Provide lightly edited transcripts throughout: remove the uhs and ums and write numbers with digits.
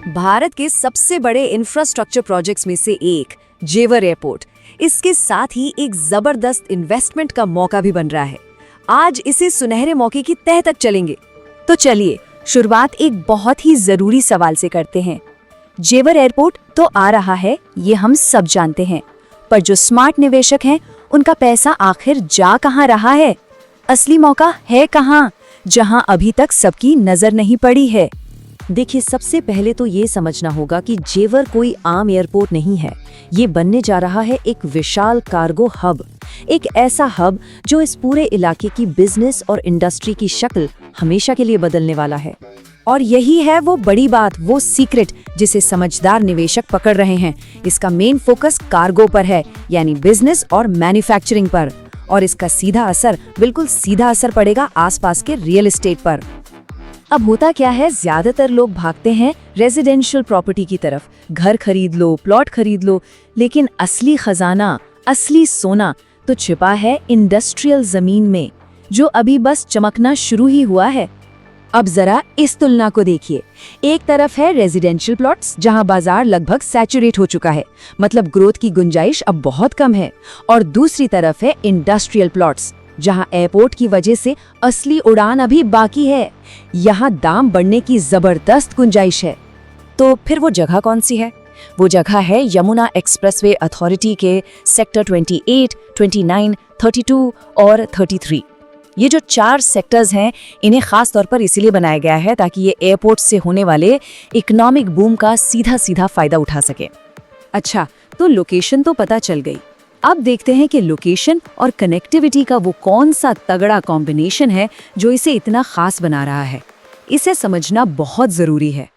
भारत के सबसे बड़े इंफ्रास्ट्रक्चर प्रोजेक्ट्स में से एक जेवर एयरपोर्ट इसके साथ ही एक जबरदस्त इन्वेस्टमेंट का मौका भी बन रहा है। आज इसे सुनहरे मौके की तह तक चलेंगे। तो चलिए शुरुआत एक बहुत ही जरूरी सवाल से करते हैं। जेवर एयरपोर्ट तो आ रहा है, ये हम सब जानते हैं, पर जो स्मार्ट निवेशक हैं उनका पैसा आखिर जा कहाँ रहा है? असली मौका है कहाँ, जहां अभी तक सबकी नजर नहीं पड़ी है? देखिए, सबसे पहले तो ये समझना होगा कि जेवर कोई आम एयरपोर्ट नहीं है। ये बनने जा रहा है एक विशाल कार्गो हब, एक ऐसा हब जो इस पूरे इलाके की बिजनेस और इंडस्ट्री की शक्ल हमेशा के लिए बदलने वाला है। और यही है वो बड़ी बात, वो सीक्रेट जिसे समझदार निवेशक पकड़ रहे हैं। इसका मेन फोकस कार्गो पर है, यानी बिजनेस और मैन्युफैक्चरिंग पर, और इसका बिल्कुल सीधा असर पड़ेगा आसपास के रियल एस्टेट पर। अब होता क्या है, ज्यादातर लोग भागते हैं रेजिडेंशियल प्रॉपर्टी की तरफ, घर खरीद लो, प्लॉट खरीद लो, लेकिन असली खजाना, असली सोना तो छिपा है इंडस्ट्रियल जमीन में, जो अभी बस चमकना शुरू ही हुआ है। अब जरा इस तुलना को देखिए। एक तरफ है रेजिडेंशियल प्लॉट्स, जहां बाजार लगभग सैचुरेट हो चुका है, मतलब ग्रोथ की गुंजाइश अब बहुत कम है, और दूसरी तरफ है इंडस्ट्रियल प्लॉट्स, जहां एयरपोर्ट की वजह से असली उड़ान अभी बाकी है। यहां दाम बढ़ने की जबरदस्त गुंजाइश है। तो फिर वो जगह कौन सी है? वो जगह है यमुना एक्सप्रेसवे अथॉरिटी के सेक्टर 28, 29, 32 और 33। ये जो 4 सेक्टर्स हैं, इन्हें खास तौर पर इसीलिए बनाया गया है ताकि ये एयरपोर्ट से होने वाले इकोनॉमिक बूम का सीधा सीधा फायदा उठा सके। अच्छा, तो लोकेशन तो पता चल गई। अब देखते हैं कि लोकेशन और कनेक्टिविटी का वो कौन सा तगड़ा कॉम्बिनेशन है जो इसे इतना खास बना रहा है। इसे समझना बहुत जरूरी है।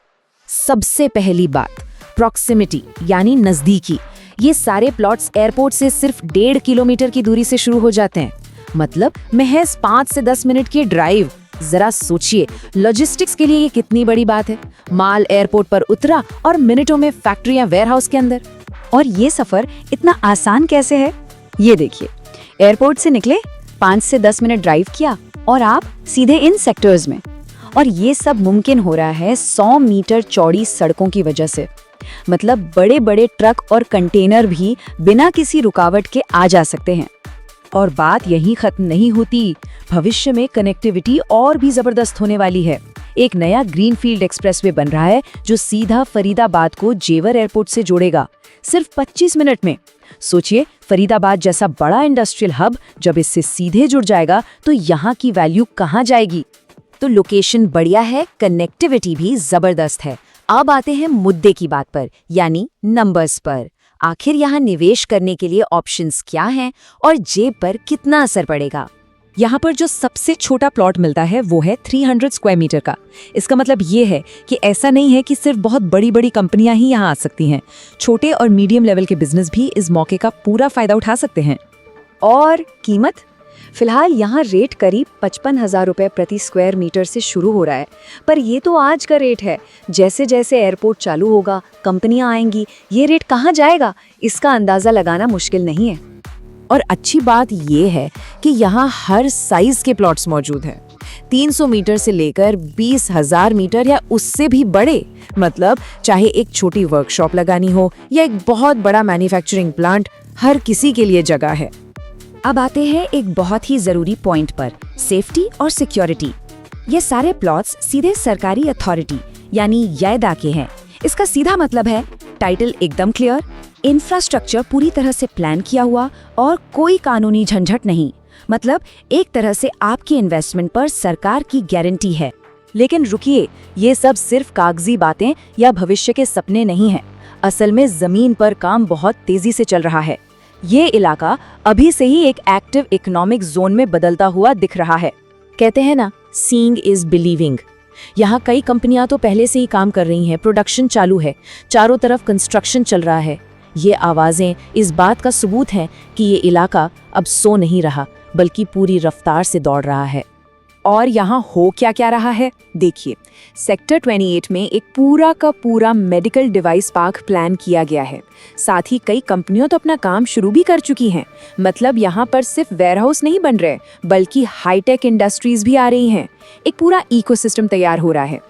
सबसे पहली बात, प्रॉक्सिमिटी यानी नजदीकी। ये सारे प्लॉट्स एयरपोर्ट से सिर्फ 1.5 किलोमीटर की दूरी से शुरू हो जाते हैं, मतलब महज 5 से 10 मिनट की ड्राइव। जरा सोचिए, लॉजिस्टिक्स के लिए ये कितनी बड़ी बात है। माल एयरपोर्ट पर उतरा और मिनटों में फैक्ट्रियां वेयरहाउस के अंदर। और ये सफर इतना आसान कैसे है? ये देखिए, एयरपोर्ट से निकले, 5 से 10 मिनट ड्राइव किया और आप सीधे इन सेक्टर्स में। और ये सब मुमकिन हो रहा है 100 मीटर चौड़ी सड़कों की वजह से। मतलब बड़े बड़े ट्रक और कंटेनर भी बिना किसी रुकावट के आ जा सकते हैं। और बात यहीं खत्म नहीं होती, भविष्य में कनेक्टिविटी और भी जबरदस्त होने वाली है। एक नया ग्रीनफील्ड एक्सप्रेसवे बन रहा है जो सीधा फरीदाबाद को जेवर एयरपोर्ट से जोड़ेगा, सिर्फ 25 मिनट में। सोचिए, फरीदाबाद जैसा बड़ा इंडस्ट्रियल हब जब इससे सीधे जुड़ जाएगा तो यहाँ की वैल्यू कहाँ जाएगी? तो लोकेशन बढ़िया है, कनेक्टिविटी भी जबरदस्त है। अब आते हैं मुद्दे की बात पर, यानी नंबर्स पर। आखिर यहाँ निवेश करने के लिए ऑप्शंस क्या हैं और जेब पर कितना असर पड़ेगा? यहाँ पर जो सबसे छोटा प्लॉट मिलता है वो है 300 स्क्वायर मीटर का। इसका मतलब ये है कि ऐसा नहीं है कि सिर्फ बहुत बड़ी बड़ी कंपनियां ही यहाँ आ सकती हैं। छोटे और मीडियम लेवल के बिजनेस भी इस मौके का पूरा फायदा उठा सकते हैं। और कीमत, फिलहाल यहाँ रेट करीब 55,000 रुपये प्रति स्क्वायर मीटर से शुरू हो रहा है। पर ये तो आज का रेट है। जैसे जैसे एयरपोर्ट चालू होगा, कंपनियां आएंगी, ये रेट कहाँ जाएगा, इसका अंदाजा लगाना मुश्किल नहीं है। और अच्छी बात ये है कि यहाँ हर साइज के प्लॉट्स मौजूद हैं, 300 मीटर से लेकर 20,000 मीटर या उससे भी बड़े। मतलब चाहे एक छोटी वर्कशॉप लगानी हो या एक बहुत बड़ा मैन्युफैक्चरिंग प्लांट, हर किसी के लिए जगह है। अब आते हैं एक बहुत ही जरूरी पॉइंट पर, सेफ्टी और सिक्योरिटी। ये सारे प्लॉट्स सीधे सरकारी अथॉरिटी यानी यायदा के हैं। इसका सीधा मतलब है टाइटल एकदम क्लियर, इंफ्रास्ट्रक्चर पूरी तरह से प्लान किया हुआ और कोई कानूनी झंझट नहीं। मतलब एक तरह से आपकी इन्वेस्टमेंट पर सरकार की गारंटी है। लेकिन रुकिए, ये सब सिर्फ कागजी बातें या भविष्य के सपने नहीं हैं। असल में जमीन पर काम बहुत तेजी से चल रहा है। ये इलाका अभी से ही एक एक्टिव इकोनॉमिक जोन में बदलता हुआ दिख रहा है। कहते हैं ना, सीइंग इज बिलीविंग। यहाँ कई कंपनियां तो पहले से ही काम कर रही हैं, प्रोडक्शन चालू है, चारों तरफ कंस्ट्रक्शन चल रहा है। ये आवाजें इस बात का सबूत हैं कि ये इलाका अब सो नहीं रहा, बल्कि पूरी रफ्तार से दौड़ रहा है। और यहाँ हो क्या क्या रहा है, देखिए। सेक्टर 28 में एक पूरा का पूरा मेडिकल डिवाइस पार्क प्लान किया गया है। साथ ही कई कंपनियां तो अपना काम शुरू भी कर चुकी हैं। मतलब यहाँ पर सिर्फ वेयरहाउस नहीं बन रहे, बल्कि हाईटेक इंडस्ट्रीज भी आ रही हैं। एक पूरा इकोसिस्टम तैयार हो रहा है।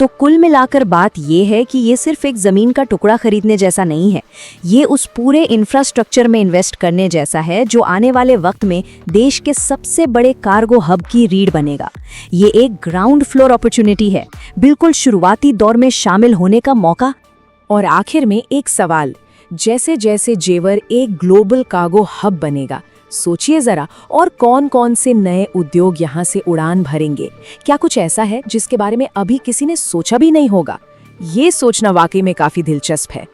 तो कुल मिलाकर बात ये है कि ये सिर्फ एक ज़मीन का टुकड़ा खरीदने जैसा नहीं है, ये उस पूरे इंफ्रास्ट्रक्चर में इन्वेस्ट करने जैसा है जो आने वाले वक्त में देश के सबसे बड़े कार्गो हब की रीढ़ बनेगा। ये एक ग्राउंड फ्लोर अपॉर्चुनिटी है, बिल्कुल शुरुआती दौर में शामिल होने का मौका। और आखिर में एक सवाल, जैसे जैसे जेवर एक ग्लोबल कार्गो हब बनेगा, सोचिए जरा, और कौन कौन से नए उद्योग यहाँ से उड़ान भरेंगे। क्या कुछ ऐसा है जिसके बारे में अभी किसी ने सोचा भी नहीं होगा? ये सोचना वाकई में काफी दिलचस्प है।